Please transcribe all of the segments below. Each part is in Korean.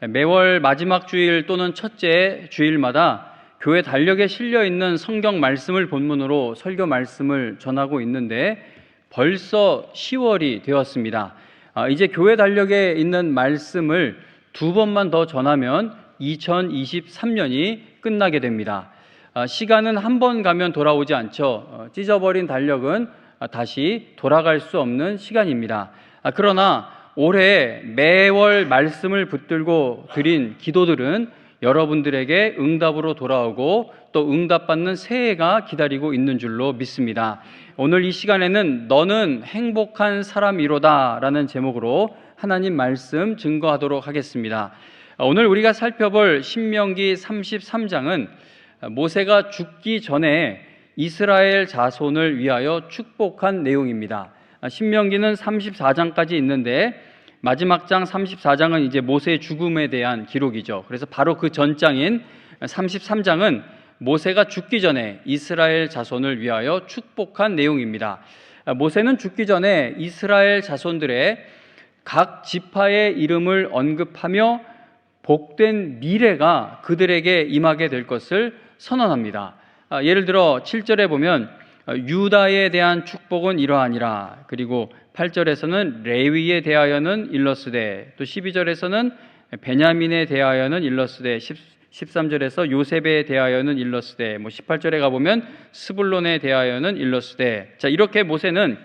매월 마지막 주일 또는 첫째 주일마다 교회 달력에 실려 있는 성경 말씀을 본문으로 설교 말씀을 전하고 있는데 벌써 10월이 되었습니다. 이제 교회 달력에 있는 말씀을 두 번만 더 전하면 2023년이 끝나게 됩니다. 시간은 한 번 가면 돌아오지 않죠. 찢어버린 달력은 다시 돌아갈 수 없는 시간입니다. 그러나 올해 매월 말씀을 붙들고 드린 기도들은 여러분들에게 응답으로 돌아오고 또 응답받는 새해가 기다리고 있는 줄로 믿습니다. 오늘 이 시간에는 너는 행복한 사람이로다 라는 제목으로 하나님 말씀 증거하도록 하겠습니다. 오늘 우리가 살펴볼 신명기 33장은 모세가 죽기 전에 이스라엘 자손을 위하여 축복한 내용입니다. 신명기는 34장까지 있는데 마지막 장 34장은 이제 모세의 죽음에 대한 기록이죠. 그래서 바로 그 전장인 33장은 모세가 죽기 전에 이스라엘 자손을 위하여 축복한 내용입니다. 모세는 죽기 전에 이스라엘 자손들의 각 지파의 이름을 언급하며 복된 미래가 그들에게 임하게 될 것을 선언합니다. 예를 들어 7절에 보면 유다에 대한 축복은 이러하니라. 그리고 8절에서는 레위에 대하여는 일러스되, 또 12절에서는 베냐민에 대하여는 일러스되, 13절에서 요셉에 대하여는 일러스되, 18절에 가보면 스불론에 대하여는 일러스되. 자, 이렇게 모세는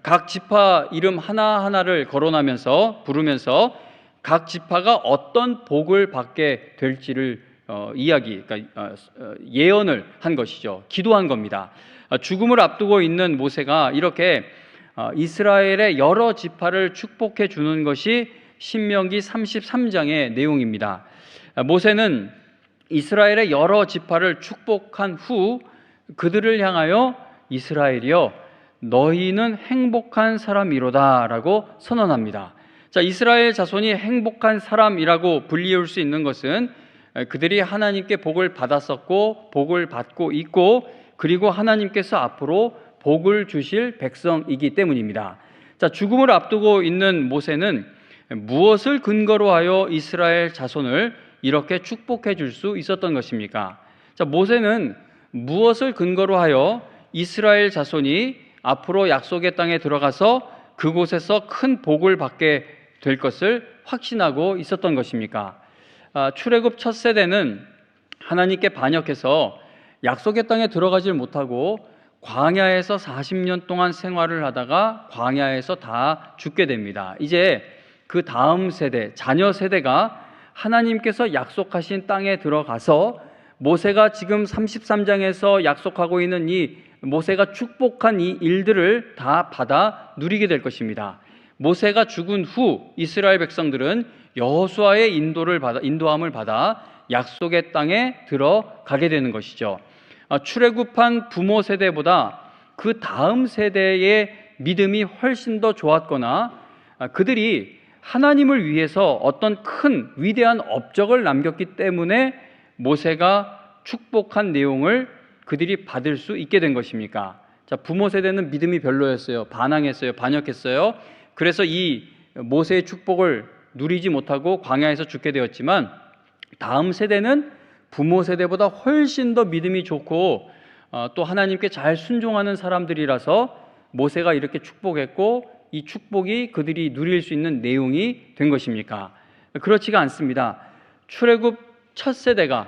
각 지파 이름 하나하나를 거론하면서 부르면서 각 지파가 어떤 복을 받게 될지를 예언을 한 것이죠. 기도한 겁니다. 죽음을 앞두고 있는 모세가 이렇게 이스라엘의 여러 지파를 축복해 주는 것이 신명기 33장의 내용입니다. 모세는 이스라엘의 여러 지파를 축복한 후 그들을 향하여 이스라엘이여 너희는 행복한 사람이로다 라고 선언합니다. 자, 이스라엘 자손이 행복한 사람이라고 불리울 수 있는 것은 그들이 하나님께 복을 받았었고 복을 받고 있고 그리고 하나님께서 앞으로 복을 주실 백성이기 때문입니다. 자, 죽음을 앞두고 있는 모세는 무엇을 근거로 하여 이스라엘 자손을 이렇게 축복해 줄 수 있었던 것입니까? 자, 모세는 무엇을 근거로 하여 이스라엘 자손이 앞으로 약속의 땅에 들어가서 그곳에서 큰 복을 받게 될 것을 확신하고 있었던 것입니까? 출애굽 첫 세대는 하나님께 반역해서 약속의 땅에 들어가질 못하고 광야에서 40년 동안 생활을 하다가 광야에서 다 죽게 됩니다. 이제 그 다음 세대, 자녀 세대가 하나님께서 약속하신 땅에 들어가서 모세가 지금 33장에서 약속하고 있는 이 모세가 축복한 이 일들을 다 받아 누리게 될 것입니다. 모세가 죽은 후 이스라엘 백성들은 여호수아의 인도함을 받아 약속의 땅에 들어가게 되는 것이죠. 출애굽한 부모 세대보다 그 다음 세대의 믿음이 훨씬 더 좋았거나 그들이 하나님을 위해서 어떤 큰 위대한 업적을 남겼기 때문에 모세가 축복한 내용을 그들이 받을 수 있게 된 것입니까? 자, 부모 세대는 믿음이 별로였어요. 반항했어요. 반역했어요. 그래서 이 모세의 축복을 누리지 못하고 광야에서 죽게 되었지만 다음 세대는 부모 세대보다 훨씬 더 믿음이 좋고 또 하나님께 잘 순종하는 사람들이라서 모세가 이렇게 축복했고 이 축복이 그들이 누릴 수 있는 내용이 된 것입니까? 그렇지가 않습니다. 출애굽 첫 세대가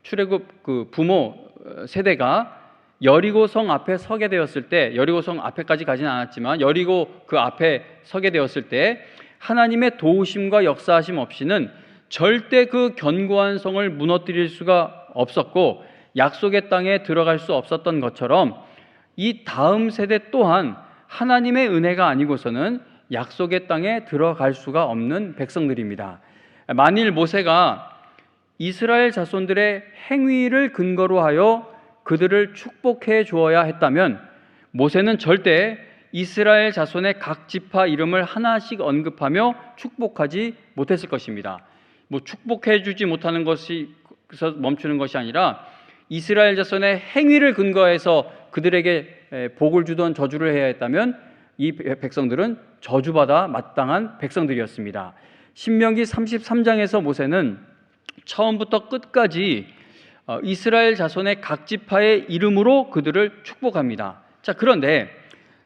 출애굽 그 부모 세대가 여리고성 앞에 서게 되었을 때, 여리고성 앞에까지 가지는 않았지만 여리고 그 앞에 서게 되었을 때 하나님의 도우심과 역사하심 없이는 절대 그 견고한 성을 무너뜨릴 수가 없었고 약속의 땅에 들어갈 수 없었던 것처럼 이 다음 세대 또한 하나님의 은혜가 아니고서는 약속의 땅에 들어갈 수가 없는 백성들입니다. 만일 모세가 이스라엘 자손들의 행위를 근거로 하여 그들을 축복해 주어야 했다면 모세는 절대 이스라엘 자손의 각 지파 이름을 하나씩 언급하며 축복하지 못했을 것입니다. 축복해 주지 못하는 것이 멈추는 것이 아니라 이스라엘 자손의 행위를 근거해서 그들에게 복을 주던 저주를 해야 했다면 이 백성들은 저주받아 마땅한 백성들이었습니다. 신명기 33장에서 모세는 처음부터 끝까지 이스라엘 자손의 각 지파의 이름으로 그들을 축복합니다. 자, 그런데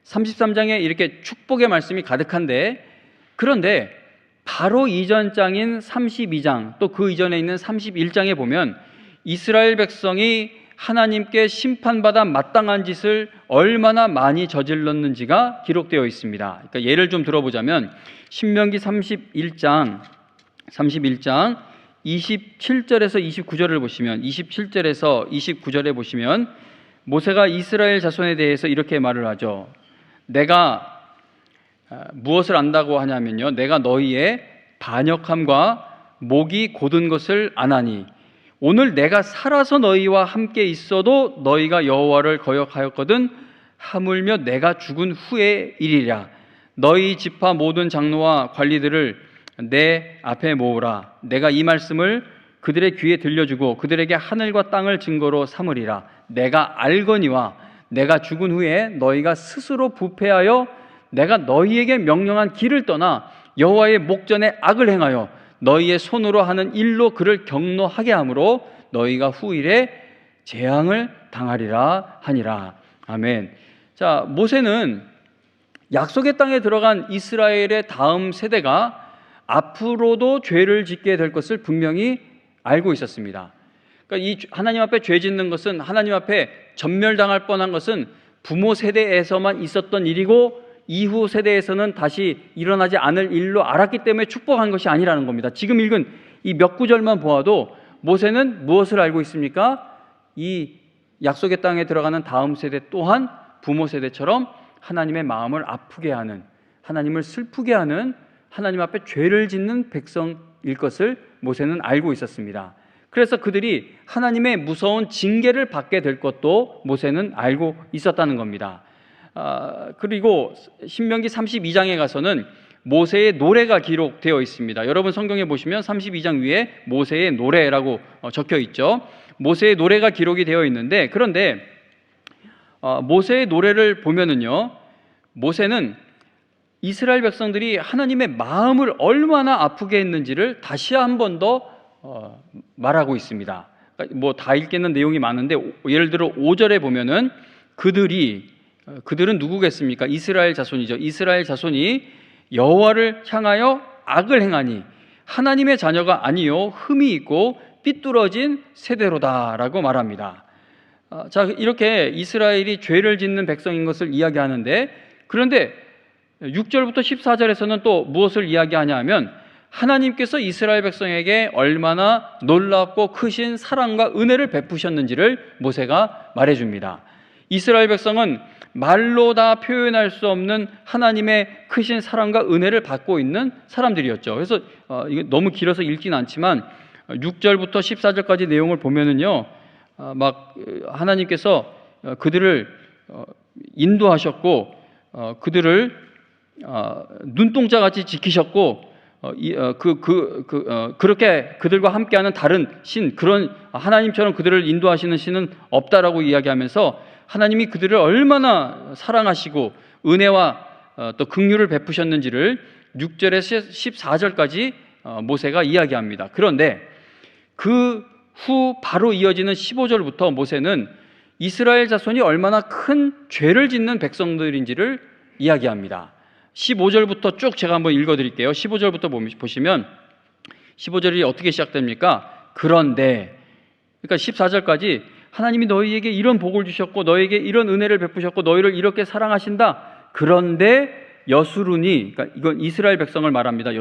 33장에 이렇게 축복의 말씀이 가득한데, 그런데 바로 이전 장인 32장, 또 그 이전에 있는 31장에 보면 이스라엘 백성이 하나님께 심판받아 마땅한 짓을 얼마나 많이 저질렀는지가 기록되어 있습니다. 그러니까 예를 좀 들어보자면 신명기 31장 27절에서 29절을 보시면, 27절에서 29절에 보시면 모세가 이스라엘 자손에 대해서 이렇게 말을 하죠. 내가 무엇을 안다고 하냐면요, 내가 너희의 반역함과 목이 곧은 것을 아나니 오늘 내가 살아서 너희와 함께 있어도 너희가 여호와를 거역하였거든 하물며 내가 죽은 후의 일이랴. 너희 지파 모든 장로와 관리들을 내 앞에 모으라. 내가 이 말씀을 그들의 귀에 들려주고 그들에게 하늘과 땅을 증거로 삼으리라. 내가 알거니와 내가 죽은 후에 너희가 스스로 부패하여 내가 너희에게 명령한 길을 떠나 여호와의 목전에 악을 행하여 너희의 손으로 하는 일로 그를 경노하게 하므로 너희가 후일에 재앙을 당하리라 하니라. 아멘. 자, 모세는 약속의 땅에 들어간 이스라엘의 다음 세대가 앞으로도 죄를 짓게 될 것을 분명히 알고 있었습니다. 그러니까 이 하나님 앞에 죄 짓는 것은, 하나님 앞에 전멸당할 뻔한 것은 부모 세대에서만 있었던 일이고 이후 세대에서는 다시 일어나지 않을 일로 알았기 때문에 축복한 것이 아니라는 겁니다. 지금 읽은 이 몇 구절만 보아도 모세는 무엇을 알고 있습니까? 이 약속의 땅에 들어가는 다음 세대 또한 부모 세대처럼 하나님의 마음을 아프게 하는, 하나님을 슬프게 하는, 하나님 앞에 죄를 짓는 백성일 것을 모세는 알고 있었습니다. 그래서 그들이 하나님의 무서운 징계를 받게 될 것도 모세는 알고 있었다는 겁니다. 그리고 신명기 32장에 가서는 모세의 노래가 기록되어 있습니다. 여러분 성경에 보시면 32장 위에 모세의 노래라고 적혀 있죠. 모세의 노래가 기록이 되어 있는데, 그런데 모세의 노래를 보면은요, 모세는 이스라엘 백성들이 하나님의 마음을 얼마나 아프게 했는지를 다시 한 번 더 말하고 있습니다. 뭐 다 읽겠는 내용이 많은데, 예를 들어 5절에 보면은 그들은 누구겠습니까? 이스라엘 자손이죠. 이스라엘 자손이 여호와를 향하여 악을 행하니 하나님의 자녀가 아니요 흠이 있고 삐뚤어진 세대로다라고 말합니다. 자, 이렇게 이스라엘이 죄를 짓는 백성인 것을 이야기하는데, 그런데 6절부터 14절에서는 또 무엇을 이야기하냐 하면 하나님께서 이스라엘 백성에게 얼마나 놀랍고 크신 사랑과 은혜를 베푸셨는지를 모세가 말해줍니다. 이스라엘 백성은 말로 다 표현할 수 없는 하나님의 크신 사랑과 은혜를 받고 있는 사람들이었죠. 그래서 이게 너무 길어서 읽진 않지만 6절부터 14절까지 내용을 보면은요, 막 하나님께서 그들을 인도하셨고 그들을 눈동자같이 지키셨고 그렇게 그들과 함께하는 다른 신, 그런 하나님처럼 그들을 인도하시는 신은 없다라고 이야기하면서 하나님이 그들을 얼마나 사랑하시고 은혜와 또 긍휼을 베푸셨는지를 6절에서 14절까지 모세가 이야기합니다. 그런데 그 후 바로 이어지는 15절부터 모세는 이스라엘 자손이 얼마나 큰 죄를 짓는 백성들인지를 이야기합니다. 15절부터 쭉 제가 한번 읽어드릴게요. 15절부터 보시면 15절이 어떻게 시작됩니까? 그런데, 그러니까 14절까지 하나님이 너희에게 이런 복을 주셨고 너희에게 이런 은혜를 베푸셨고 너희를 이렇게 사랑하신다. 그런데 여수룬이, 그러니까 이건 이스라엘 백성을 말합니다.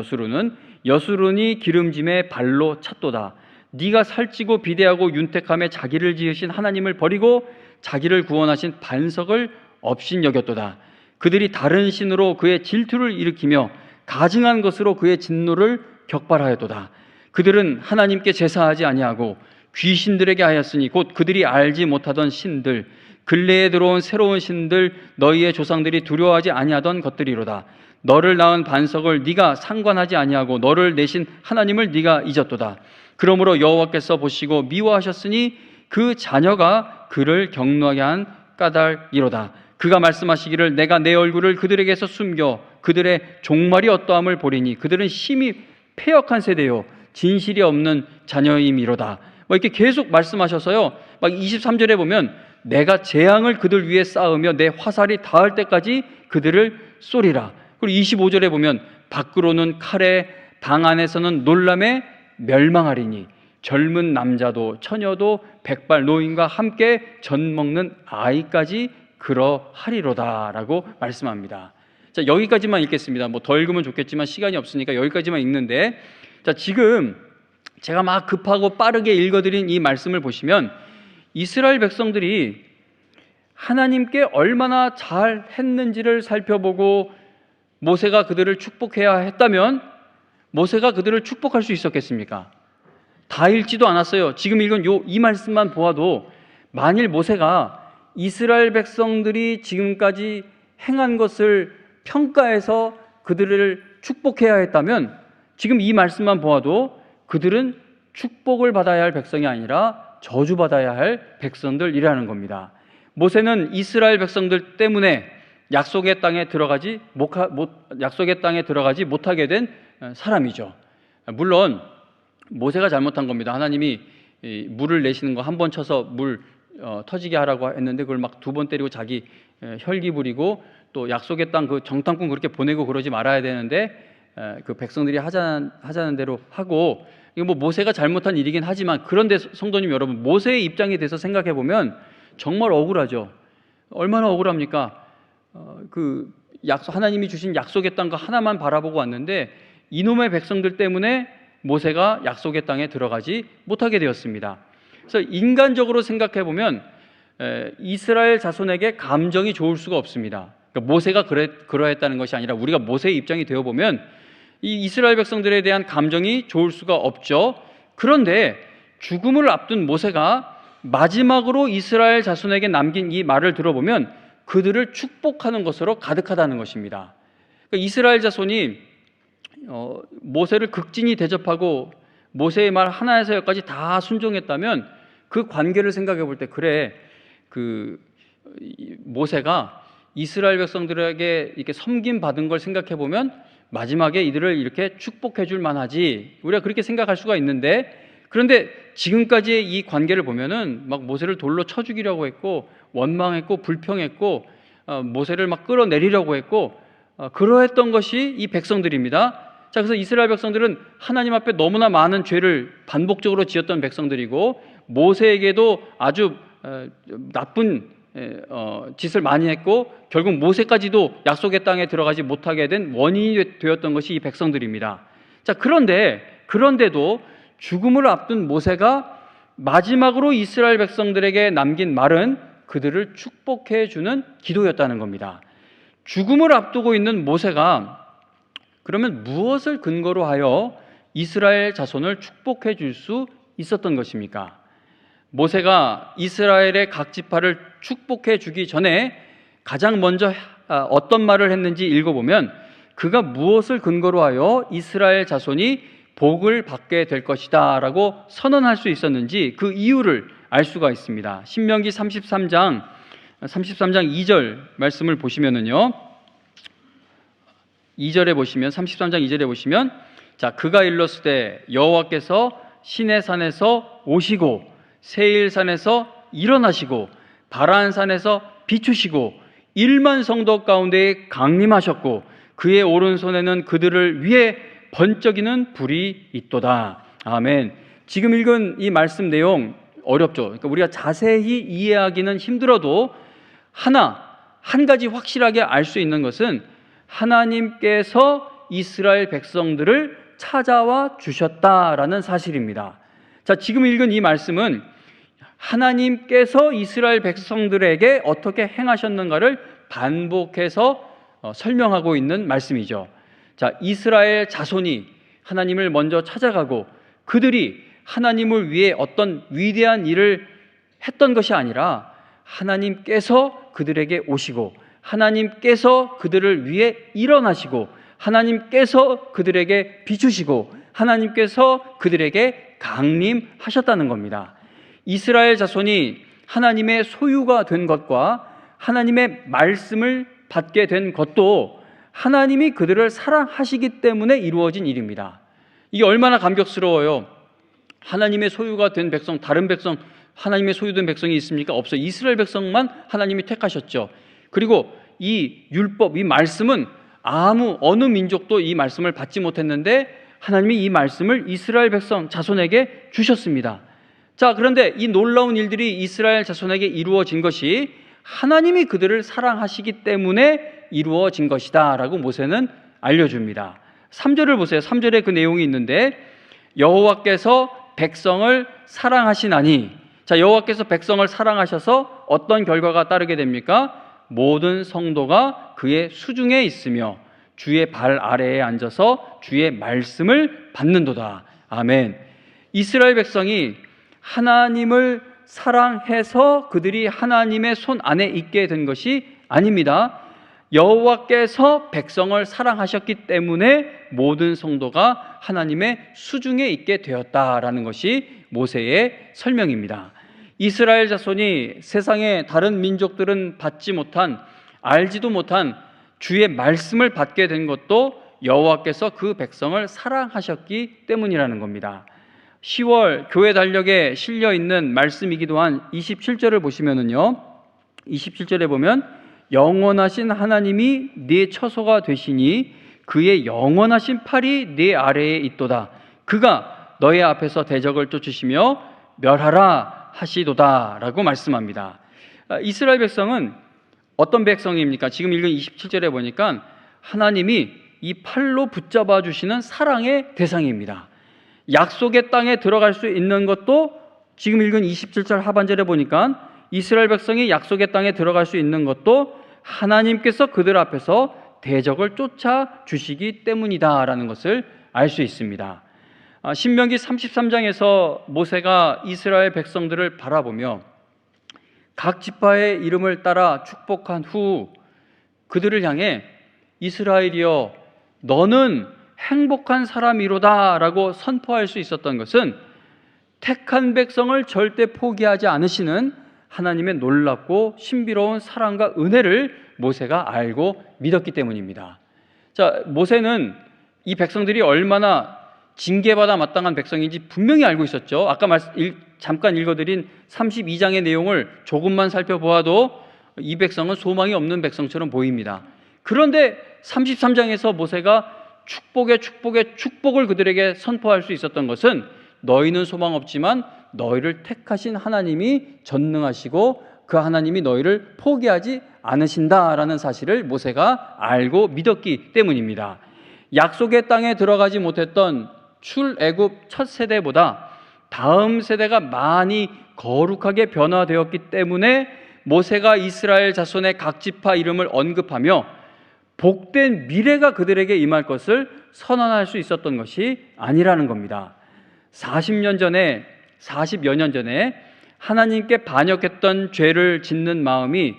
여수룬이 기름짐에 발로 찼도다. 네가 살찌고 비대하고 윤택함에 자기를 지으신 하나님을 버리고 자기를 구원하신 반석을 업신여겼도다. 그들이 다른 신으로 그의 질투를 일으키며 가증한 것으로 그의 진노를 격발하였도다. 그들은 하나님께 제사하지 아니하고 귀신들에게 하였으니 곧 그들이 알지 못하던 신들, 근래에 들어온 새로운 신들, 너희의 조상들이 두려워하지 아니하던 것들이로다. 너를 낳은 반석을 네가 상관하지 아니하고 너를 내신 하나님을 네가 잊었도다. 그러므로 여호와께서 보시고 미워하셨으니 그 자녀가 그를 경노하게 한 까닭이로다. 그가 말씀하시기를 내가 내 얼굴을 그들에게서 숨겨 그들의 종말이 어떠함을 보리니 그들은 심히 패역한 세대요 진실이 없는 자녀임이로다. 이렇게 계속 말씀하셔서요. 23절에 보면 내가 재앙을 그들 위에 쌓으며 내 화살이 닿을 때까지 그들을 쏘리라. 그리고 25절에 보면 밖으로는 칼에 방 안에서는 놀람에 멸망하리니 젊은 남자도 처녀도 백발 노인과 함께 젖 먹는 아이까지 그러하리로다 라고 말씀합니다. 자, 여기까지만 읽겠습니다. 더 읽으면 좋겠지만 시간이 없으니까 여기까지만 읽는데, 자, 지금 제가 막 급하고 빠르게 읽어드린 이 말씀을 보시면 이스라엘 백성들이 하나님께 얼마나 잘 했는지를 살펴보고 모세가 그들을 축복해야 했다면 모세가 그들을 축복할 수 있었겠습니까? 다 읽지도 않았어요. 지금 읽은 이 말씀만 보아도 만일 모세가 이스라엘 백성들이 지금까지 행한 것을 평가해서 그들을 축복해야 했다면 지금 이 말씀만 보아도 그들은 축복을 받아야 할 백성이 아니라 저주받아야 할 백성들이라는 겁니다. 모세는 이스라엘 백성들 때문에 약속의 땅에 들어가지 못하게 된 사람이죠. 물론 모세가 잘못한 겁니다. 하나님이 물을 내시는 거 한 번 쳐서 물 터지게 하라고 했는데 그걸 막 두 번 때리고 자기 혈기 부리고 또 약속의 땅 그 정탐꾼 그렇게 보내고 그러지 말아야 되는데 그 백성들이 하자는 대로 하고, 이거 모세가 잘못한 일이긴 하지만, 그런데 성도님 여러분, 모세의 입장에 대해서 생각해 보면 정말 억울하죠. 얼마나 억울합니까? 하나님이 주신 약속의 땅 거 하나만 바라보고 왔는데 이놈의 백성들 때문에 모세가 약속의 땅에 들어가지 못하게 되었습니다. 그래서 인간적으로 생각해 보면 이스라엘 자손에게 감정이 좋을 수가 없습니다. 그러니까 모세가 그러했다는 것이 아니라 우리가 모세의 입장이 되어 보면 이 이스라엘 백성들에 대한 감정이 좋을 수가 없죠. 그런데 죽음을 앞둔 모세가 마지막으로 이스라엘 자손에게 남긴 이 말을 들어보면 그들을 축복하는 것으로 가득하다는 것입니다. 그러니까 이스라엘 자손이 모세를 극진히 대접하고 모세의 말 하나에서까지 다 순종했다면 그 관계를 생각해 볼 때, 그래, 모세가 이스라엘 백성들에게 이렇게 섬김 받은 걸 생각해 보면 마지막에 이들을 이렇게 축복해 줄 만하지, 우리가 그렇게 생각할 수가 있는데, 그런데 지금까지의 이 관계를 보면은 막 모세를 돌로 쳐 죽이려고 했고 원망했고 불평했고 모세를 막 끌어내리려고 했고 그러했던 것이 이 백성들입니다. 자, 그래서 이스라엘 백성들은 하나님 앞에 너무나 많은 죄를 반복적으로 지었던 백성들이고 모세에게도 아주 나쁜 짓을 많이 했고 결국 모세까지도 약속의 땅에 들어가지 못하게 된 원인이 되었던 것이 이 백성들입니다. 자, 그런데도 죽음을 앞둔 모세가 마지막으로 이스라엘 백성들에게 남긴 말은 그들을 축복해 주는 기도였다는 겁니다. 죽음을 앞두고 있는 모세가 그러면 무엇을 근거로 하여 이스라엘 자손을 축복해 줄 수 있었던 것입니까? 모세가 이스라엘의 각 지파를 축복해 주기 전에 가장 먼저 어떤 말을 했는지 읽어보면 그가 무엇을 근거로 하여 이스라엘 자손이 복을 받게 될 것이다 라고 선언할 수 있었는지 그 이유를 알 수가 있습니다. 신명기 33장 2절 말씀을 보시면은요, 2절에 보시면 33장 2절에 보시면, 자, 그가 일렀으되 여호와께서 시내산에서 오시고 세일산에서 일어나시고 바란산에서 비추시고 1만 성도 가운데에 강림하셨고 그의 오른손에는 그들을 위해 번쩍이는 불이 있도다. 아멘. 지금 읽은 이 말씀 내용 어렵죠. 그러니까 우리가 자세히 이해하기는 힘들어도 한 가지 확실하게 알 수 있는 것은 하나님께서 이스라엘 백성들을 찾아와 주셨다라는 사실입니다. 자, 지금 읽은 이 말씀은 하나님께서 이스라엘 백성들에게 어떻게 행하셨는가를 반복해서 설명하고 있는 말씀이죠. 자, 이스라엘 자손이 하나님을 먼저 찾아가고 그들이 하나님을 위해 어떤 위대한 일을 했던 것이 아니라 하나님께서 그들에게 오시고 하나님께서 그들을 위해 일어나시고 하나님께서 그들에게 비추시고 하나님께서 그들에게 강림하셨다는 겁니다. 이스라엘 자손이 하나님의 소유가 된 것과 하나님의 말씀을 받게 된 것도 하나님이 그들을 사랑하시기 때문에 이루어진 일입니다. 이게 얼마나 감격스러워요. 하나님의 소유가 된 백성, 다른 백성, 하나님의 소유된 백성이 있습니까? 없어요. 이스라엘 백성만 하나님이 택하셨죠. 그리고 이 율법, 이 말씀은 어느 민족도 이 말씀을 받지 못했는데 하나님이 이 말씀을 이스라엘 백성 자손에게 주셨습니다. 자, 그런데 이 놀라운 일들이 이스라엘 자손에게 이루어진 것이 하나님이 그들을 사랑하시기 때문에 이루어진 것이다 라고 모세는 알려줍니다. 3절을 보세요. 3절에 그 내용이 있는데, 여호와께서 백성을 사랑하시나니, 자, 여호와께서 백성을 사랑하셔서 어떤 결과가 따르게 됩니까? 모든 성도가 그의 수중에 있으며 주의 발 아래에 앉아서 주의 말씀을 받는도다. 아멘. 이스라엘 백성이 하나님을 사랑해서 그들이 하나님의 손 안에 있게 된 것이 아닙니다. 여호와께서 백성을 사랑하셨기 때문에 모든 성도가 하나님의 수중에 있게 되었다라는 것이 모세의 설명입니다. 이스라엘 자손이 세상의 다른 민족들은 받지 못한, 알지도 못한 주의 말씀을 받게 된 것도 여호와께서 그 백성을 사랑하셨기 때문이라는 겁니다. 10월 교회 달력에 실려 있는 말씀이기도 한 27절을 보시면은요, 27절에 보면 영원하신 하나님이 네 처소가 되시니 그의 영원하신 팔이 네 아래에 있도다. 그가 너의 앞에서 대적을 쫓으시며 멸하라 하시도다 라고 말씀합니다. 이스라엘 백성은 어떤 백성입니까? 지금 읽은 27절에 보니까 하나님이 이 팔로 붙잡아 주시는 사랑의 대상입니다. 약속의 땅에 들어갈 수 있는 것도 지금 읽은 27절 하반절에 보니까 이스라엘 백성이 약속의 땅에 들어갈 수 있는 것도 하나님께서 그들 앞에서 대적을 쫓아 주시기 때문이다라는 것을 알 수 있습니다. 신명기 33장에서 모세가 이스라엘 백성들을 바라보며 각 지파의 이름을 따라 축복한 후 그들을 향해 이스라엘이여 너는 행복한 사람이로다 라고 선포할 수 있었던 것은 택한 백성을 절대 포기하지 않으시는 하나님의 놀랍고 신비로운 사랑과 은혜를 모세가 알고 믿었기 때문입니다. 자, 모세는 이 백성들이 얼마나 징계받아 마땅한 백성인지 분명히 알고 있었죠. 아까 잠깐 읽어드린 32장의 내용을 조금만 살펴보아도 이 백성은 소망이 없는 백성처럼 보입니다. 그런데 33장에서 모세가 축복의 축복을 그들에게 선포할 수 있었던 것은 너희는 소망 없지만 너희를 택하신 하나님이 전능하시고 그 하나님이 너희를 포기하지 않으신다라는 사실을 모세가 알고 믿었기 때문입니다. 약속의 땅에 들어가지 못했던 출애굽 첫 세대보다 다음 세대가 많이 거룩하게 변화되었기 때문에 모세가 이스라엘 자손의 각 지파 이름을 언급하며 복된 미래가 그들에게 임할 것을 선언할 수 있었던 것이 아니라는 겁니다. 40여 년 전에 하나님께 반역했던 죄를 짓는 마음이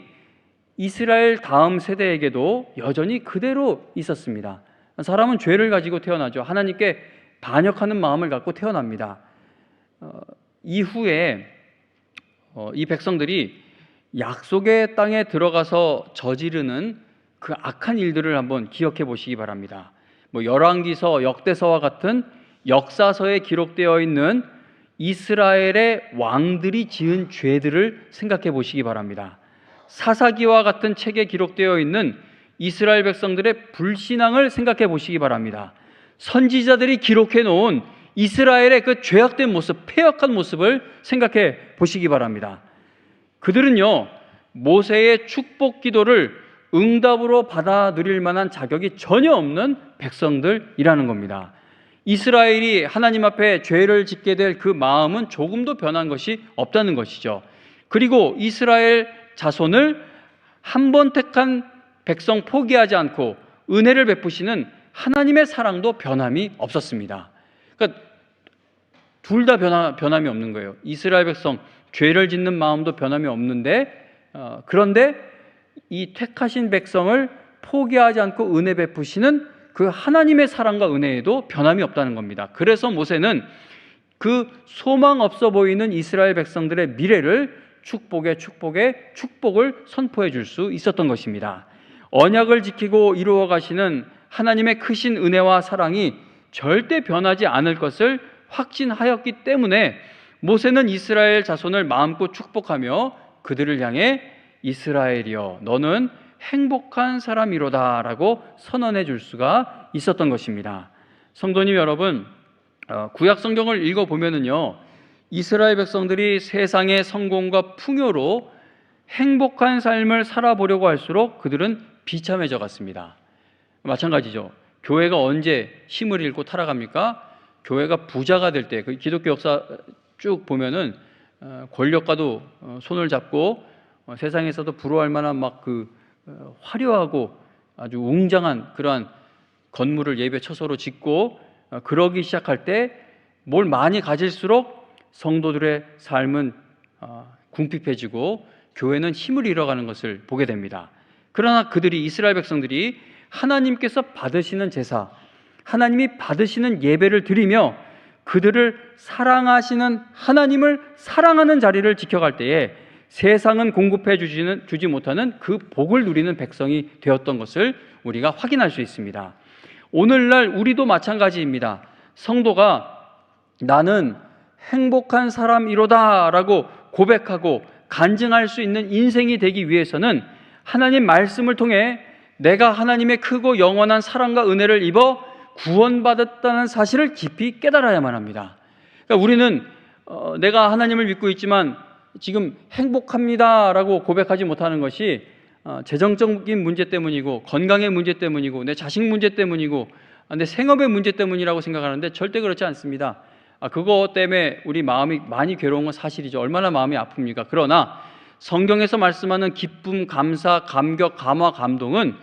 이스라엘 다음 세대에게도 여전히 그대로 있었습니다. 사람은 죄를 가지고 태어나죠. 하나님께 반역하는 마음을 갖고 태어납니다. 이후에 이 백성들이 약속의 땅에 들어가서 저지르는 그 악한 일들을 한번 기억해 보시기 바랍니다. 열왕기서, 역대서와 같은 역사서에 기록되어 있는 이스라엘의 왕들이 지은 죄들을 생각해 보시기 바랍니다. 사사기와 같은 책에 기록되어 있는 이스라엘 백성들의 불신앙을 생각해 보시기 바랍니다. 선지자들이 기록해 놓은 이스라엘의 그 죄악된 모습, 패역한 모습을 생각해 보시기 바랍니다. 그들은요, 모세의 축복 기도를 응답으로 받아들일 만한 자격이 전혀 없는 백성들이라는 겁니다. 이스라엘이 하나님 앞에 죄를 짓게 될 그 마음은 조금도 변한 것이 없다는 것이죠. 그리고 이스라엘 자손을 한 번 택한 백성 포기하지 않고 은혜를 베푸시는 하나님의 사랑도 변함이 없었습니다. 그러니까 둘 다 변함이 없는 거예요. 이스라엘 백성 죄를 짓는 마음도 변함이 없는데 그런데 이 택하신 백성을 포기하지 않고 은혜 베푸시는 그 하나님의 사랑과 은혜에도 변함이 없다는 겁니다. 그래서 모세는 그 소망 없어 보이는 이스라엘 백성들의 미래를 축복을 선포해 줄 수 있었던 것입니다. 언약을 지키고 이루어 가시는 하나님의 크신 은혜와 사랑이 절대 변하지 않을 것을 확신하였기 때문에 모세는 이스라엘 자손을 마음껏 축복하며 그들을 향해 이스라엘이여 너는 행복한 사람이로다 라고 선언해 줄 수가 있었던 것입니다. 성도님 여러분, 구약 성경을 읽어보면은요, 이스라엘 백성들이 세상의 성공과 풍요로 행복한 삶을 살아보려고 할수록 그들은 비참해져 갔습니다. 마찬가지죠. 교회가 언제 힘을 잃고 타락합니까? 교회가 부자가 될 때, 그 기독교 역사 쭉 보면은 권력과도 손을 잡고 세상에서도 부러워할 만한 막 화려하고 아주 웅장한 그러한 건물을 예배 처소로 짓고 그러기 시작할 때 뭘 많이 가질수록 성도들의 삶은 궁핍해지고 교회는 힘을 잃어가는 것을 보게 됩니다. 그러나 그들이, 이스라엘 백성들이 하나님께서 받으시는 제사, 하나님이 받으시는 예배를 드리며 그들을 사랑하시는 하나님을 사랑하는 자리를 지켜갈 때에 세상은 공급해 주지 못하는 그 복을 누리는 백성이 되었던 것을 우리가 확인할 수 있습니다. 오늘날 우리도 마찬가지입니다. 성도가 나는 행복한 사람이로다 라고 고백하고 간증할 수 있는 인생이 되기 위해서는 하나님 말씀을 통해 내가 하나님의 크고 영원한 사랑과 은혜를 입어 구원받았다는 사실을 깊이 깨달아야만 합니다. 그러니까 우리는 내가 하나님을 믿고 있지만 지금 행복합니다 라고 고백하지 못하는 것이 재정적인 문제 때문이고 건강의 문제 때문이고 내 자식 문제 때문이고 내 생업의 문제 때문이라고 생각하는데 절대 그렇지 않습니다. 그거 때문에 우리 마음이 많이 괴로운 건 사실이죠. 얼마나 마음이 아픕니까? 그러나 성경에서 말씀하는 기쁨, 감사, 감격, 감화, 감동은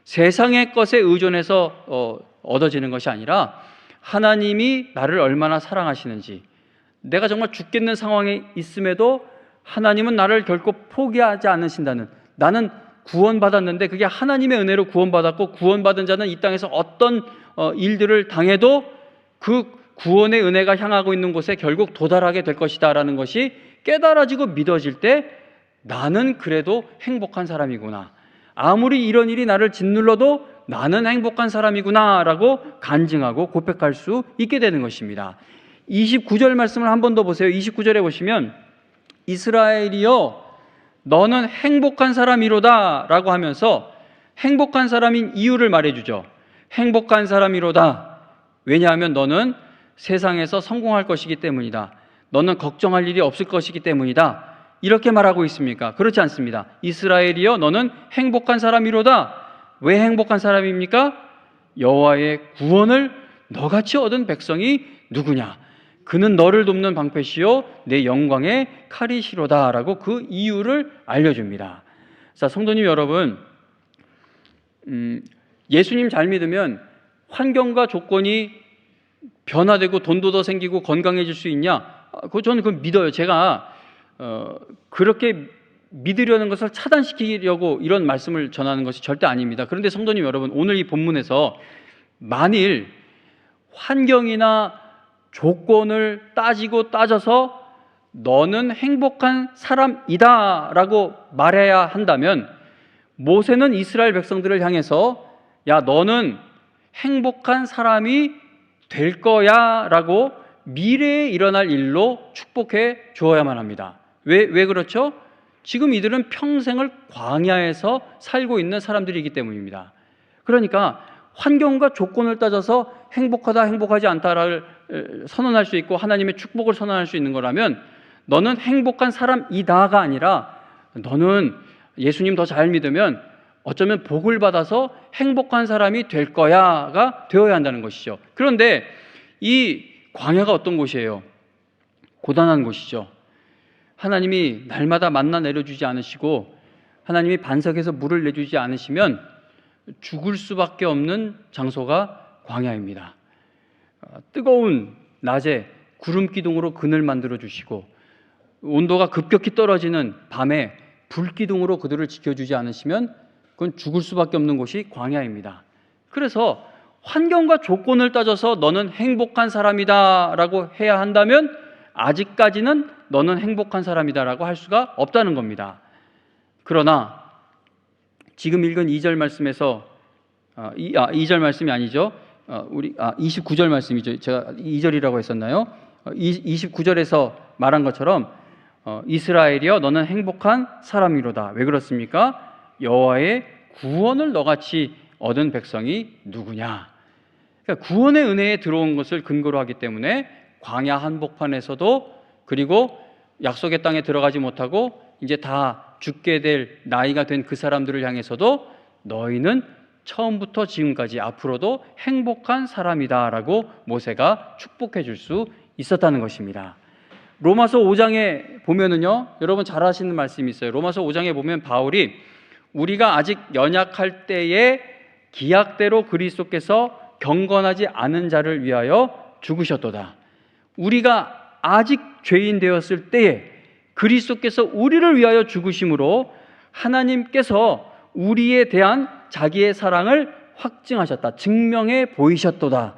세상의 것에 의존해서 얻어지는 것이 아니라 하나님이 나를 얼마나 사랑하시는지, 내가 정말 죽겠는 상황에 있음에도 하나님은 나를 결코 포기하지 않으신다는, 나는 구원받았는데 그게 하나님의 은혜로 구원받았고 구원받은 자는 이 땅에서 어떤 일들을 당해도 그 구원의 은혜가 향하고 있는 곳에 결국 도달하게 될 것이다 라는 것이 깨달아지고 믿어질 때 나는 그래도 행복한 사람이구나, 아무리 이런 일이 나를 짓눌러도 나는 행복한 사람이구나 라고 간증하고 고백할 수 있게 되는 것입니다. 29절 말씀을 한 번 더 보세요. 29절에 보시면 이스라엘이여 너는 행복한 사람이로다 라고 하면서 행복한 사람인 이유를 말해주죠. 행복한 사람이로다. 왜냐하면 너는 세상에서 성공할 것이기 때문이다. 너는 걱정할 일이 없을 것이기 때문이다. 이렇게 말하고 있습니까? 그렇지 않습니다. 이스라엘이여 너는 행복한 사람이로다. 왜 행복한 사람입니까? 여호와의 구원을 너같이 얻은 백성이 누구냐? 그는 너를 돕는 방패시요 내 영광의 칼이시로다 라고 그 이유를 알려줍니다. 자, 성도님 여러분, 예수님 잘 믿으면 환경과 조건이 변화되고 돈도 더 생기고 건강해질 수 있냐? 저는 그걸 믿어요. 제가 그렇게 믿으려는 것을 차단시키려고 이런 말씀을 전하는 것이 절대 아닙니다. 그런데 성도님 여러분, 오늘 이 본문에서 만일 환경이나 조건을 따져서 너는 행복한 사람이다 라고 말해야 한다면 모세는 이스라엘 백성들을 향해서 야 너는 행복한 사람이 될 거야 라고 미래에 일어날 일로 축복해 주어야만 합니다. 왜 그렇죠? 지금 이들은 평생을 광야에서 살고 있는 사람들이기 때문입니다. 그러니까 환경과 조건을 따져서 행복하다 행복하지 않다를 선언할 수 있고 하나님의 축복을 선언할 수 있는 거라면 너는 행복한 사람이다가 아니라 너는 예수님 더 잘 믿으면 어쩌면 복을 받아서 행복한 사람이 될 거야가 되어야 한다는 것이죠. 그런데 이 광야가 어떤 곳이에요? 고단한 곳이죠. 하나님이 날마다 만나 내려주지 않으시고 하나님이 반석에서 물을 내주지 않으시면 죽을 수밖에 없는 장소가 광야입니다. 뜨거운 낮에 구름 기둥으로 그늘 만들어 주시고 온도가 급격히 떨어지는 밤에 불 기둥으로 그들을 지켜주지 않으시면 그건 죽을 수밖에 없는 곳이 광야입니다. 그래서 환경과 조건을 따져서 너는 행복한 사람이다 라고 해야 한다면 아직까지는 너는 행복한 사람이다 라고 할 수가 없다는 겁니다. 그러나 지금 읽은 2절 말씀에서 2절 말씀이 아니죠. 29절 말씀이죠. 제가 2절이라고 했었나요? 29절에서 말한 것처럼 이스라엘이여 너는 행복한 사람이로다. 왜 그렇습니까? 여호와의 구원을 너같이 얻은 백성이 누구냐? 그러니까 구원의 은혜에 들어온 것을 근거로 하기 때문에 광야 한복판에서도, 그리고 약속의 땅에 들어가지 못하고 이제 다 죽게 될 나이가 된 그 사람들을 향해서도 너희는 처음부터 지금까지 앞으로도 행복한 사람이다 라고 모세가 축복해 줄 수 있었다는 것입니다. 로마서 5장에 보면은요, 여러분 잘 아시는 말씀이 있어요. 로마서 5장에 보면 바울이 우리가 아직 연약할 때에 기약대로 그리스도께서 경건하지 않은 자를 위하여 죽으셨도다. 우리가 아직 죄인 되었을 때에 그리스도께서 우리를 위하여 죽으심으로 하나님께서 우리에 대한 자기의 사랑을 확증하셨다. 증명해 보이셨도다.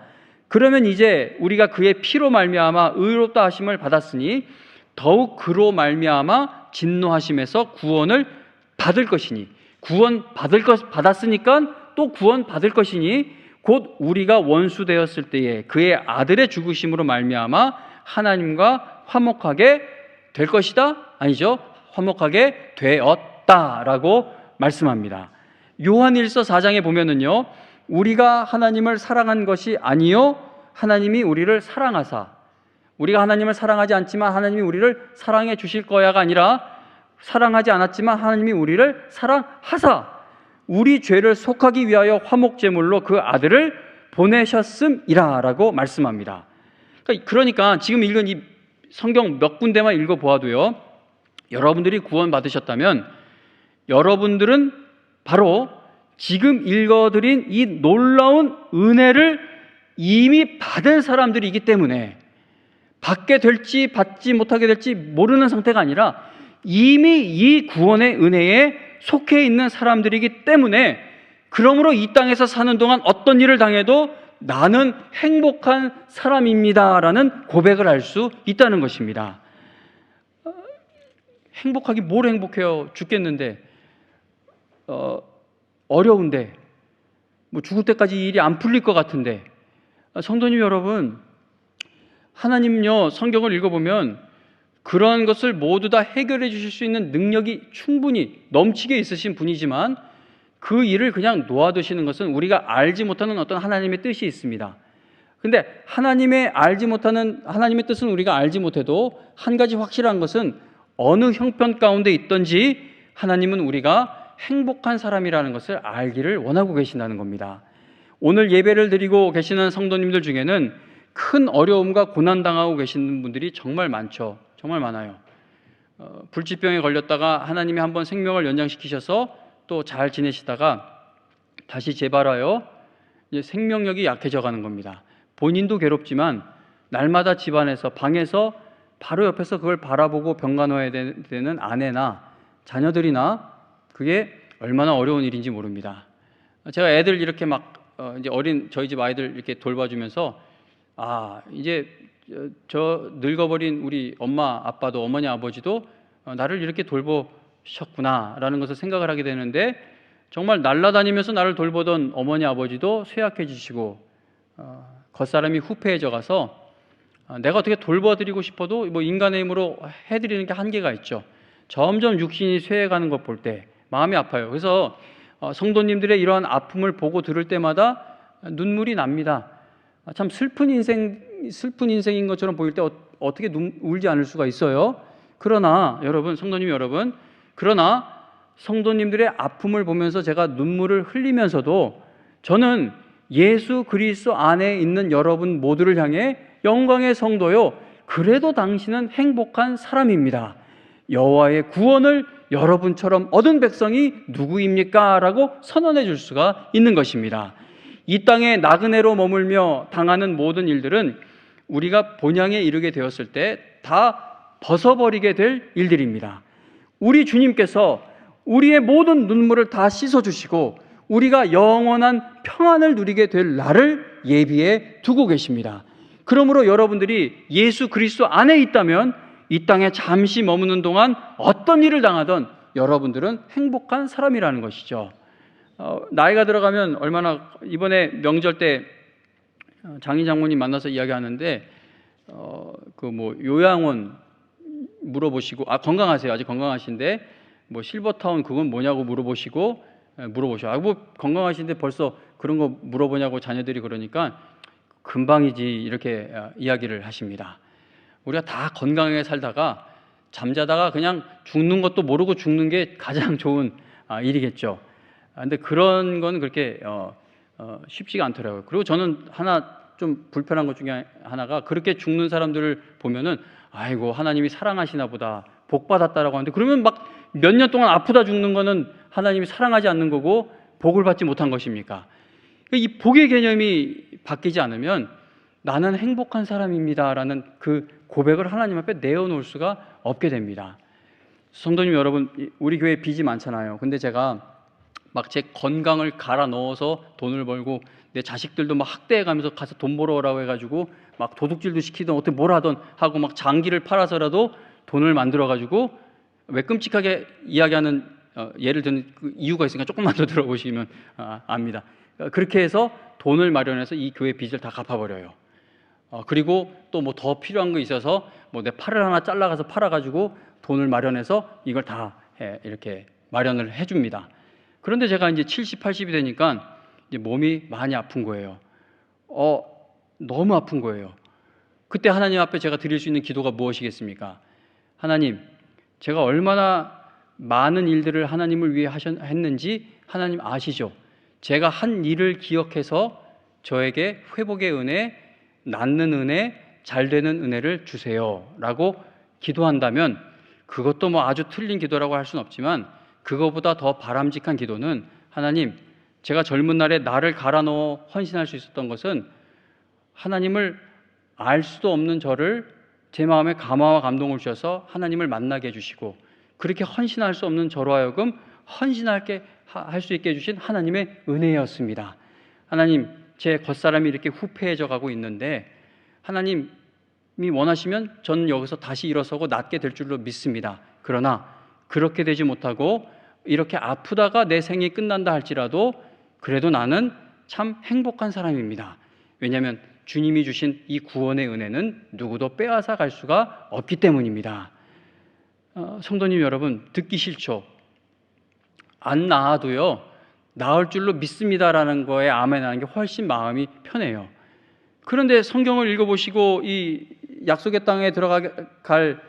그러면 이제 우리가 그의 피로 말미암아 의롭다 하심을 받았으니 더욱 그로 말미암아 진노하심에서 구원을 받을 것이니, 받았으니까 또 구원 받을 것이니 곧 우리가 원수 되었을 때에 그의 아들의 죽으심으로 말미암아 하나님과 화목하게 될 것이다? 아니죠. 화목하게 되었다라고 말씀합니다. 요한일서 4장에 보면은요, 우리가 하나님을 사랑한 것이 아니요 하나님이 우리를 사랑하사, 우리가 하나님을 사랑하지 않지만 하나님이 우리를 사랑해 주실 거야가 아니라 사랑하지 않았지만 하나님이 우리를 사랑하사 우리 죄를 속하기 위하여 화목제물로 그 아들을 보내셨음이라 라고 말씀합니다. 그러니까 지금 읽은 이 성경 몇 군데만 읽어보아도요, 여러분들이 구원 받으셨다면 여러분들은 바로 지금 읽어드린 이 놀라운 은혜를 이미 받은 사람들이기 때문에 받게 될지 받지 못하게 될지 모르는 상태가 아니라 이미 이 구원의 은혜에 속해 있는 사람들이기 때문에, 그러므로 이 땅에서 사는 동안 어떤 일을 당해도 나는 행복한 사람입니다라는 고백을 할 수 있다는 것입니다. 행복하기 뭘 행복해요? 죽겠는데, 어려운데, 뭐 죽을 때까지 일이 안 풀릴 것 같은데. 성도님 여러분, 하나님요, 성경을 읽어보면 그런 것을 모두 다 해결해 주실 수 있는 능력이 충분히 넘치게 있으신 분이지만 그 일을 그냥 놓아두시는 것은 우리가 알지 못하는 어떤 하나님의 뜻이 있습니다. 근데 하나님의 뜻은 우리가 알지 못해도 한 가지 확실한 것은 어느 형편 가운데 있든지 하나님은 우리가 행복한 사람이라는 것을 알기를 원하고 계신다는 겁니다. 오늘 예배를 드리고 계시는 성도님들 중에는 큰 어려움과 고난당하고 계시는 분들이 정말 많죠. 정말 많아요. 불치병에 걸렸다가 하나님이 한번 생명을 연장시키셔서 또 잘 지내시다가 다시 재발하여 이제 생명력이 약해져 가는 겁니다. 본인도 괴롭지만 날마다 집안에서, 방에서 바로 옆에서 그걸 바라보고 병간호해야 되는 아내나 자녀들이나 그게 얼마나 어려운 일인지 모릅니다. 제가 애들 이렇게 이제 어린 저희 집 아이들 이렇게 돌봐주면서 이제 저 늙어버린 우리 엄마 아빠도, 어머니 아버지도 나를 이렇게 돌보셨구나라는 것을 생각을 하게 되는데, 정말 날아다니면서 나를 돌보던 어머니 아버지도 쇠약해지시고 겉사람이 후패해져 가서 내가 어떻게 돌봐드리고 싶어도 뭐 인간의 힘으로 해드리는 게 한계가 있죠. 점점 육신이 쇠해가는 것 볼 때 마음이 아파요. 그래서 성도님들의 이러한 아픔을 보고 들을 때마다 눈물이 납니다. 참 슬픈 인생인 것처럼 보일 때 어떻게 울지 않을 수가 있어요. 그러나 여러분, 성도님 여러분, 그러나 성도님들의 아픔을 보면서 제가 눈물을 흘리면서도 저는 예수 그리스도 안에 있는 여러분 모두를 향해 영광의 성도요, 그래도 당신은 행복한 사람입니다. 여호와의 구원을 여러분처럼 얻은 백성이 누구입니까? 라고 선언해 줄 수가 있는 것입니다. 이 땅에 나그네로 머물며 당하는 모든 일들은 우리가 본향에 이르게 되었을 때 다 벗어버리게 될 일들입니다. 우리 주님께서 우리의 모든 눈물을 다 씻어주시고 우리가 영원한 평안을 누리게 될 날을 예비해 두고 계십니다. 그러므로 여러분들이 예수 그리스도 안에 있다면 이 땅에 잠시 머무는 동안 어떤 일을 당하든 여러분들은 행복한 사람이라는 것이죠. 나이가 들어가면 얼마나, 이번에 명절 때 장인 장모님 만나서 이야기하는데 그 뭐 요양원 물어보시고 건강하세요. 아직 건강하신데 뭐 실버타운 그건 뭐냐고 물어보시고 뭐 건강하신데 벌써 그런 거 물어보냐고 자녀들이 그러니까 금방이지 이렇게 이야기를 하십니다. 우리가 다 건강하게 살다가 잠자다가 그냥 죽는 것도 모르고 죽는 게 가장 좋은 일이겠죠. 근데 그런 건 그렇게 쉽지가 않더라고요. 그리고 저는 하나 좀 불편한 것 중에 하나가 그렇게 죽는 사람들을 보면은 아이고 하나님이 사랑하시나 보다 복 받았다라고 하는데 그러면 막 몇 년 동안 아프다 죽는 거는 하나님이 사랑하지 않는 거고 복을 받지 못한 것입니까? 이 복의 개념이 바뀌지 않으면 나는 행복한 사람입니다라는 그 고백을 하나님 앞에 내어놓을 수가 없게 됩니다. 성도님 여러분, 우리 교회 빚이 많잖아요. 근데 제가 막 제 건강을 갈아 넣어서 돈을 벌고 내 자식들도 막 학대해 가면서 가서 돈 벌어오라고 해가지고 막 도둑질도 시키든 어떻게 뭘 하든 하고 막 장기를 팔아서라도 돈을 만들어 가지고 왜 끔찍하게 이야기하는 예를 드는 그 이유가 있으니까 조금만 더 들어보시면 압니다. 그렇게 해서 돈을 마련해서 이 교회 빚을 다 갚아버려요. 그리고 또 뭐 더 필요한 거 있어서 뭐 내 팔을 하나 잘라가서 팔아가지고 돈을 마련해서 이걸 다 이렇게 마련을 해줍니다. 그런데 제가 이제 70, 80이 되니까 이제 몸이 많이 아픈 거예요. 너무 아픈 거예요. 그때 하나님 앞에 제가 드릴 수 있는 기도가 무엇이겠습니까? 하나님, 제가 얼마나 많은 일들을 하나님을 위해 했는지 하나님 아시죠? 제가 한 일을 기억해서 저에게 회복의 은혜, 낫는 은혜, 잘 되는 은혜를 주세요 라고 기도한다면 그것도 뭐 아주 틀린 기도라고 할 수는 없지만 그거보다 더 바람직한 기도는 하나님, 제가 젊은 날에 나를 갈아 넣어 헌신할 수 있었던 것은 하나님을 알 수도 없는 저를 제 마음에 감화와 감동을 주셔서 하나님을 만나게 해주시고 그렇게 헌신할 수 없는 저로 하여금 헌신할 수 있게 해주신 하나님의 은혜였습니다. 하나님, 제 겉사람이 이렇게 후패해져 가고 있는데 하나님이 원하시면 저는 여기서 다시 일어서고 낫게 될 줄로 믿습니다. 그러나 그렇게 되지 못하고 이렇게 아프다가 내 생이 끝난다 할지라도 그래도 나는 참 행복한 사람입니다. 왜냐하면 주님이 주신 이 구원의 은혜는 누구도 빼앗아 갈 수가 없기 때문입니다. 성도님 여러분, 듣기 싫죠? 안 나아도요 나을 줄로 믿습니다라는 거에 아멘하는 게 훨씬 마음이 편해요. 그런데 성경을 읽어보시고 이 약속의 땅에 들어갈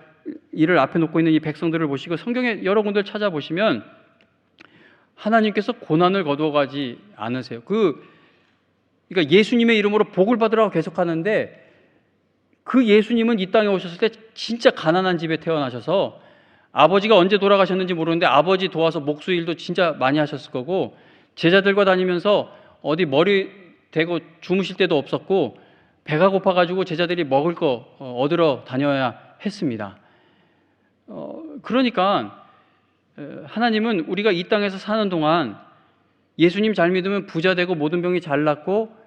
일을 앞에 놓고 있는 이 백성들을 보시고 성경에 여러 군데를 찾아보시면 하나님께서 고난을 거두어가지 않으세요. 그러니까 예수님의 이름으로 복을 받으라고 계속하는데 그 예수님은 이 땅에 오셨을 때 진짜 가난한 집에 태어나셔서 아버지가 언제 돌아가셨는지 모르는데 아버지 도와서 목수일도 진짜 많이 하셨을 거고 제자들과 다니면서 어디 머리 대고 주무실 때도 없었고 배가 고파가지고 제자들이 먹을 거 얻으러 다녀야 했습니다. 그러니까 하나님은 우리가 이 땅에서 사는 동안 예수님 잘 믿으면 부자 되고 모든 병이 잘 낫고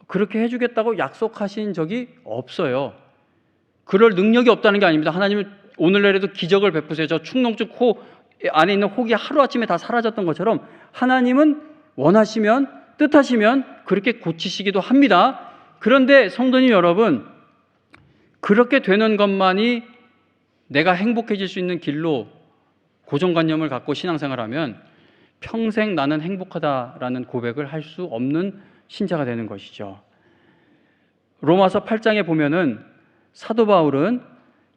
그렇게 해주겠다고 약속하신 적이 없어요. 그럴 능력이 없다는 게 아닙니다. 하나님은 오늘날에도 기적을 베푸세요. 저 축농증 코 안에 있는 혹이 하루아침에 다 사라졌던 것처럼 하나님은 원하시면 뜻하시면 그렇게 고치시기도 합니다. 그런데 성도님 여러분, 그렇게 되는 것만이 내가 행복해질 수 있는 길로 고정관념을 갖고 신앙생활하면 평생 나는 행복하다라는 고백을 할 수 없는 신자가 되는 것이죠. 로마서 8장에 보면은 사도 바울은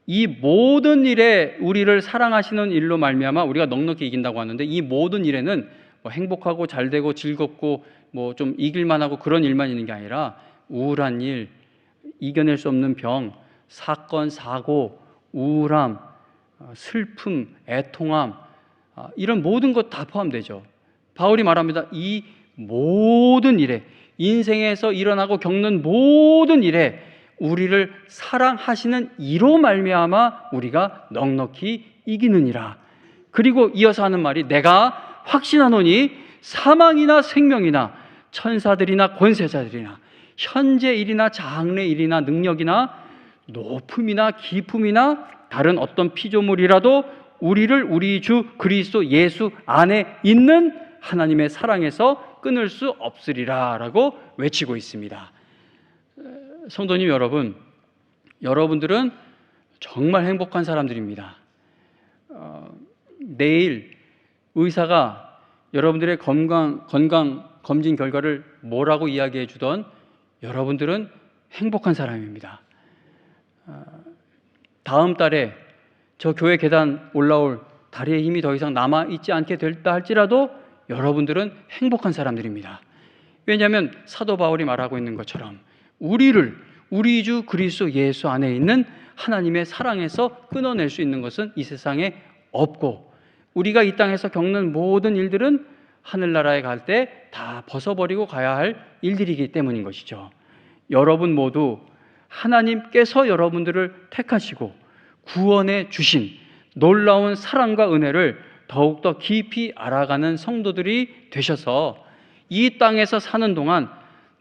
이 모든 일에 우리를 사랑하시는 일로 말미암아 우리가 넉넉히 이긴다고 하는데 이 모든 일에는 뭐 행복하고 잘되고 즐겁고 뭐 좀 이길만하고 그런 일만 있는 게 아니라 우울한 일, 이겨낼 수 없는 병, 사건, 사고, 우울함, 슬픔, 애통함 이런 모든 것 다 포함되죠. 바울이 말합니다. 이 모든 일에 인생에서 일어나고 겪는 모든 일에 우리를 사랑하시는 이로 말미암아 우리가 넉넉히 이기느니라. 그리고 이어서 하는 말이 내가 확신하노니 사망이나 생명이나 천사들이나 권세자들이나 현재 일이나 장래 일이나 능력이나 높음이나 깊음이나 다른 어떤 피조물이라도 우리를 우리 주 그리스도 예수 안에 있는 하나님의 사랑에서 끊을 수 없으리라 라고 외치고 있습니다. 성도님 여러분, 여러분들은 정말 행복한 사람들입니다. 내일 의사가 여러분들의 건강 검진 결과를 뭐라고 이야기해 주던 여러분들은 행복한 사람입니다. 다음 달에 저 교회 계단 올라올 다리에 힘이 더 이상 남아있지 않게 될다 할지라도 여러분들은 행복한 사람들입니다. 왜냐하면 사도 바울이 말하고 있는 것처럼 우리 주 그리스도 예수 안에 있는 하나님의 사랑에서 끊어낼 수 있는 것은 이 세상에 없고, 우리가 이 땅에서 겪는 모든 일들은 하늘나라에 갈 때 다 벗어버리고 가야 할 일들이기 때문인 것이죠. 여러분 모두 하나님께서 여러분들을 택하시고 구원해 주신 놀라운 사랑과 은혜를 더욱더 깊이 알아가는 성도들이 되셔서 이 땅에서 사는 동안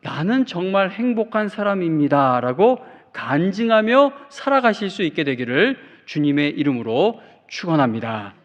나는 정말 행복한 사람입니다 라고 간증하며 살아가실 수 있게 되기를 주님의 이름으로 축원합니다.